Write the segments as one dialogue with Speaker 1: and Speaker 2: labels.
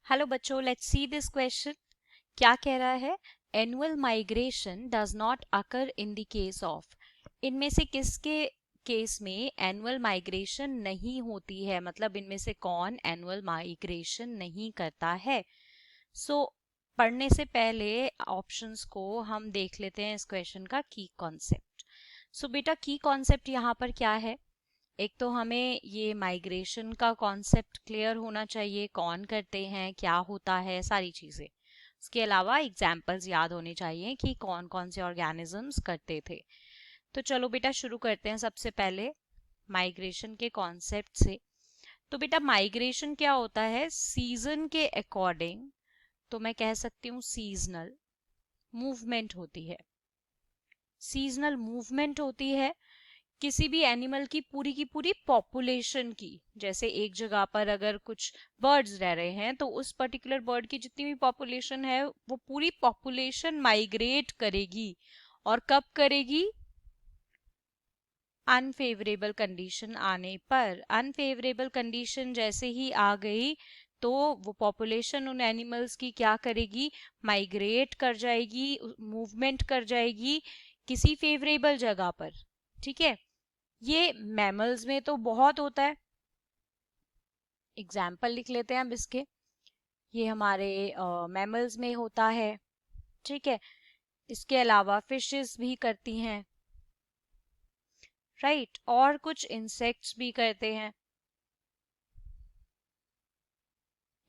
Speaker 1: Hello बच्चों, let's see this question. क्या कह रहा है? Annual migration does not occur in the case of. इनमें से किसके केस में एनुअल माइग्रेशन नहीं होती है, मतलब इनमें से कौन एनुअल माइग्रेशन नहीं करता है? पढ़ने से पहले ऑप्शंस को हम देख लेते हैं इस क्वेश्चन का की कॉन्सेप्ट। बेटा, की कॉन्सेप्ट यहाँ पर क्या है? एक तो हमें ये माइग्रेशन का कॉन्सेप्ट क्लियर होना चाहिए, कौन करते हैं, क्या होता है, सारी चीजें। उसके अलावा एग्जाम्पल्स याद होने चाहिए कि कौन कौन से ऑर्गेनिजम्स करते थे। तो चलो बेटा शुरू करते हैं सबसे पहले माइग्रेशन के कॉन्सेप्ट से। तो बेटा माइग्रेशन क्या होता है? सीजन के अकॉर्डिंग, तो मैं कह सकती हूँ सीजनल मूवमेंट होती है। सीजनल मूवमेंट होती है किसी भी एनिमल की पूरी पॉपुलेशन की। जैसे एक जगह पर अगर कुछ बर्ड्स रह रहे हैं तो उस पर्टिकुलर बर्ड की जितनी भी पॉपुलेशन है वो पूरी पॉपुलेशन माइग्रेट करेगी। और कब करेगी? अनफेवरेबल कंडीशन आने पर। अनफेवरेबल कंडीशन जैसे ही आ गई तो वो पॉपुलेशन उन एनिमल्स की क्या करेगी? माइग्रेट कर जाएगी, मूवमेंट कर जाएगी किसी फेवरेबल जगह पर। ठीक है, ये मैमल्स में तो बहुत होता है। एग्जाम्पल लिख लेते हैं अब इसके। ये हमारे मैमल्स में होता है। ठीक है, इसके अलावा फिशेस भी करती हैं, राइट, और कुछ इंसेक्ट्स भी करते हैं।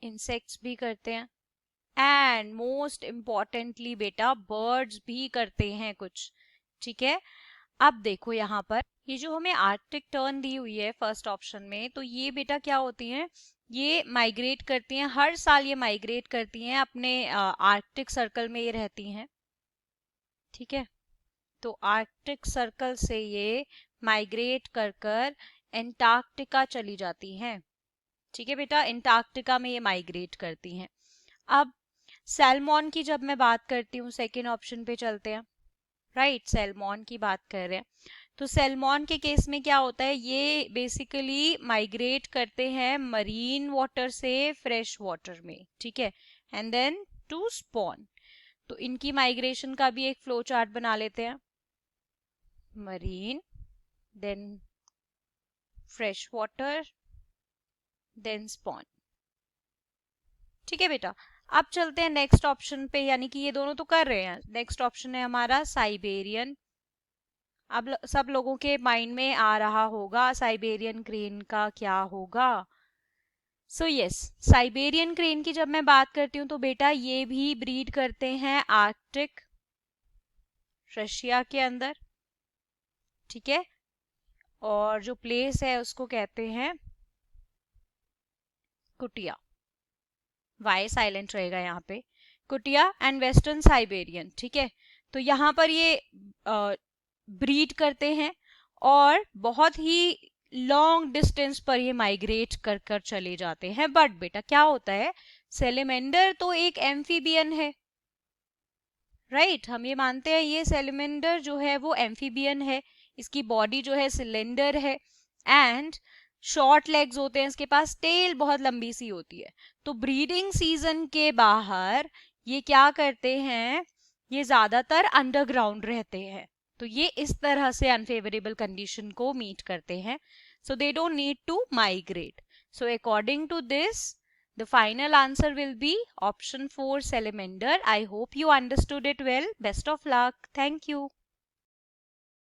Speaker 1: इंसेक्ट्स भी करते हैं एंड मोस्ट इम्पॉर्टेंटली बेटा बर्ड्स भी करते हैं कुछ। ठीक है, अब देखो यहाँ पर ये जो हमें आर्कटिक टर्न दी हुई है फर्स्ट ऑप्शन में, तो ये बेटा क्या होती हैं? ये माइग्रेट करती हैं, हर साल ये माइग्रेट करती हैं, अपने आर्कटिक सर्कल में ये रहती हैं। ठीक है, तो आर्कटिक सर्कल से ये माइग्रेट कर कर एंटार्क्टिका चली जाती हैं। ठीक है बेटा, एंटार्क्टिका में ये माइग्रेट करती हैं। अब सैल्मोन की जब मैं बात करती हूँ, सेकेंड ऑप्शन पे चलते हैं। राइट, सैल्मोन की बात कर रहे हैं। तो सैल्मोन के केस में क्या होता है? ये बेसिकली माइग्रेट करते हैं मरीन वाटर से फ्रेश वाटर में। ठीक है, एंड देन टू स्पॉन। तो इनकी माइग्रेशन का भी एक फ्लो चार्ट बना लेते हैं। Marine, then fresh water, then spawn. ठीक है बेटा, अब चलते हैं नेक्स्ट ऑप्शन पे, यानी कि ये दोनों तो कर रहे हैं। नेक्स्ट ऑप्शन है हमारा साइबेरियन। अब सब लोगों के माइंड में आ रहा होगा साइबेरियन क्रेन का क्या होगा। सो यस, साइबेरियन क्रेन की जब मैं बात करती हूँ तो बेटा ये भी ब्रीड करते हैं आर्कटिक रशिया के अंदर। ठीक है, और जो प्लेस है उसको कहते हैं कुटिया। वाई साइलेंट रहेगा यहाँ पे। कुटिया एंड वेस्टर्न साइबेरियन। ठीक है, तो यहाँ पर ये ब्रीड करते हैं और बहुत ही लॉन्ग डिस्टेंस पर ये माइग्रेट कर कर चले जाते हैं। बट बेटा क्या होता है? सेलेमेंडर तो एक एम्फीबियन है, राइट, हम ये मानते हैं ये सेलेमेंडर जो है वो एम्फीबियन है। इसकी बॉडी जो है सिलेंडर है एंड शॉर्ट लेग्स होते हैं, इसके पास टेल बहुत लंबी सी होती है। तो ब्रीडिंग सीजन के बाहर ये क्या करते हैं? ये ज्यादातर अंडरग्राउंड रहते हैं। तो ये इस तरह से अनफेवरेबल कंडीशन को मीट करते हैं। So they don't need to migrate. So according to this the final answer will be option 4 salamander. I hope you understood it well. Best of luck. Thank you.